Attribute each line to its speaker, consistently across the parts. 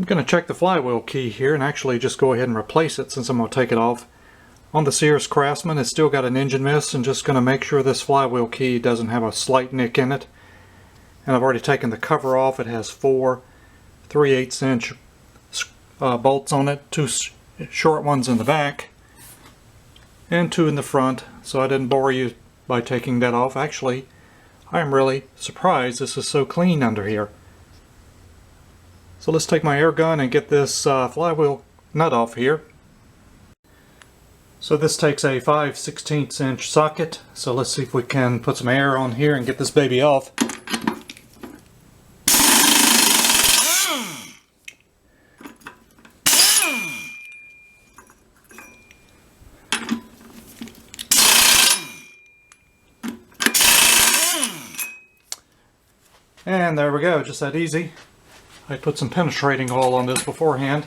Speaker 1: I'm going to check the flywheel key here and actually just go ahead and replace it since I'm going to take it off. On the Sears Craftsman, it's still got an engine miss, and just going to make sure this flywheel key doesn't have a slight nick in it. And I've already taken the cover off. It has 4 3/8 inch bolts on it, 2 short ones in the back and 2 in the front, so I didn't bore you by taking that off. Actually, I am really surprised this is so clean under here. So let's take my air gun and get this flywheel nut off here. So this takes a 5/16 inch socket, so let's see if we can put some air on here and get this baby off. And there we go, just that easy. I put some penetrating oil on this beforehand.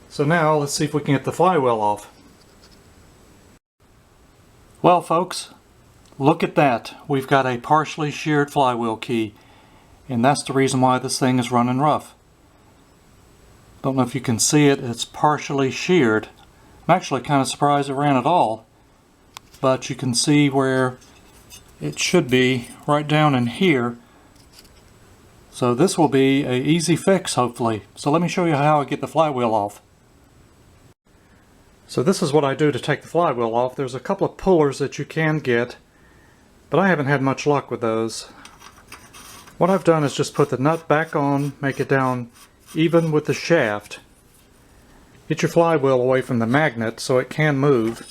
Speaker 1: So now let's see if we can get the flywheel off. Well folks, look at that. We've got a partially sheared flywheel key, and that's the reason why this thing is running rough. Don't know if you can see it, it's partially sheared. I'm actually kind of surprised it ran at all, but you can see where it should be right down in here. So this will be an easy fix, hopefully. So let me show you how I get the flywheel off. So this is what I do to take the flywheel off. There's a couple of pullers that you can get, but I haven't had much luck with those. What I've done is just put the nut back on, make it down even with the shaft. Get your flywheel away from the magnet so it can move.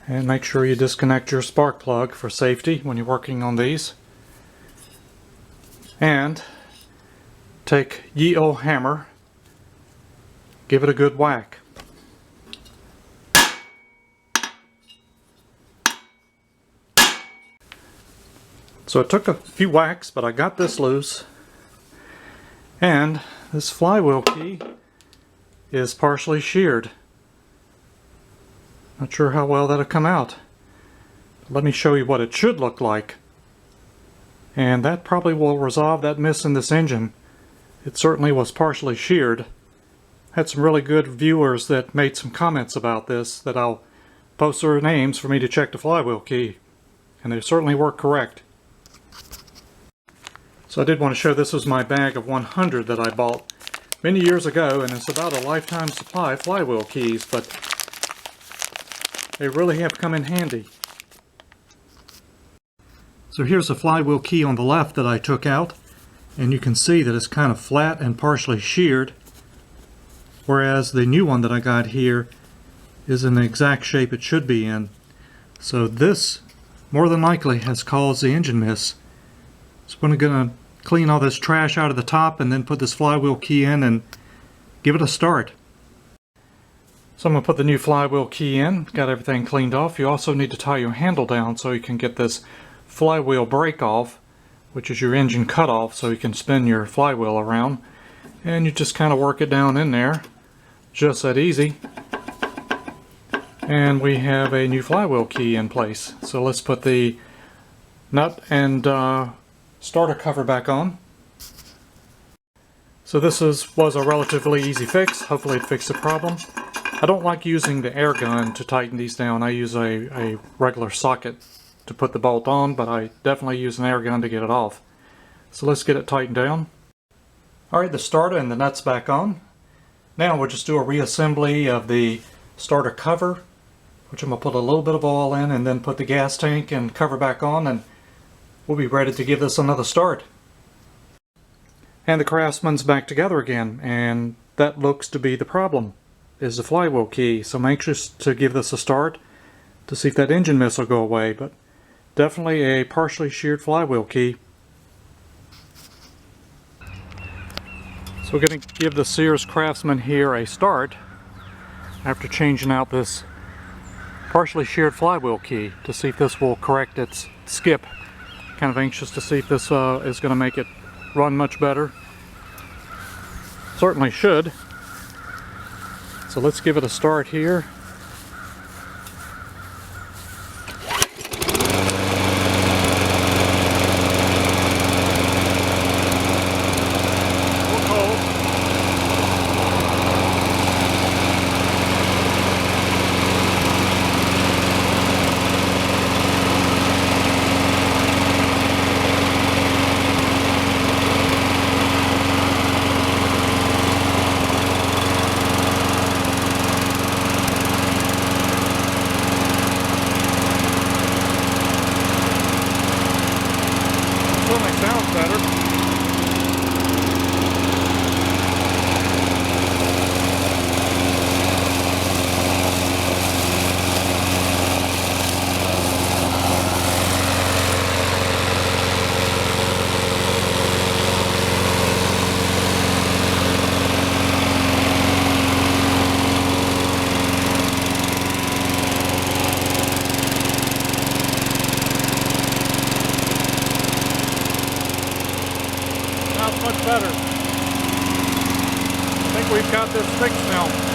Speaker 1: And make sure you disconnect your spark plug for safety when you're working on these. And take ye olde hammer, give it a good whack. So it took a few whacks, but I got this loose. And this flywheel key is partially sheared. Not sure how well that'll come out. Let me show you what it should look like. And that probably will resolve that miss in this engine. It certainly was partially sheared. Had some really good viewers that made some comments about this that I'll post their names for me to check the flywheel key. And they certainly were correct. So I did want to show this was my bag of 100 that I bought many years ago, and it's about a lifetime supply of flywheel keys, but they really have come in handy. So here's the flywheel key on the left that I took out, and you can see that it's kind of flat and partially sheared, whereas the new one that I got here is in the exact shape it should be in. So this more than likely has caused the engine miss. So I'm going to clean all this trash out of the top and then put this flywheel key in and give it a start. So I'm going to put the new flywheel key in, got everything cleaned off. You also need to tie your handle down so you can get this flywheel brake off, which is your engine cutoff, so you can spin your flywheel around. And you just kind of work it down in there, just that easy. And we have a new flywheel key in place. So let's put the nut and starter cover back on. So this was a relatively easy fix. Hopefully it fixed the problem. I don't like using the air gun to tighten these down. I use a regular socket to put the bolt on, but I definitely use an air gun to get it off. So let's get it tightened down. Alright, the starter and the nuts back on. Now we'll just do a reassembly of the starter cover, which I'm going to put a little bit of oil in and then put the gas tank and cover back on, and we'll be ready to give this another start. And the Craftsman's back together again, and that looks to be the problem, is the flywheel key. So I'm anxious to give this a start to see if that engine miss will go away, but definitely a partially sheared flywheel key. So we're going to give the Sears Craftsman here a start after changing out this partially sheared flywheel key to see if this will correct its skip. Kind of anxious to see if this is going to make it run much better. Certainly should. So let's give it a start here. better. Much better. I think we've got this fixed now.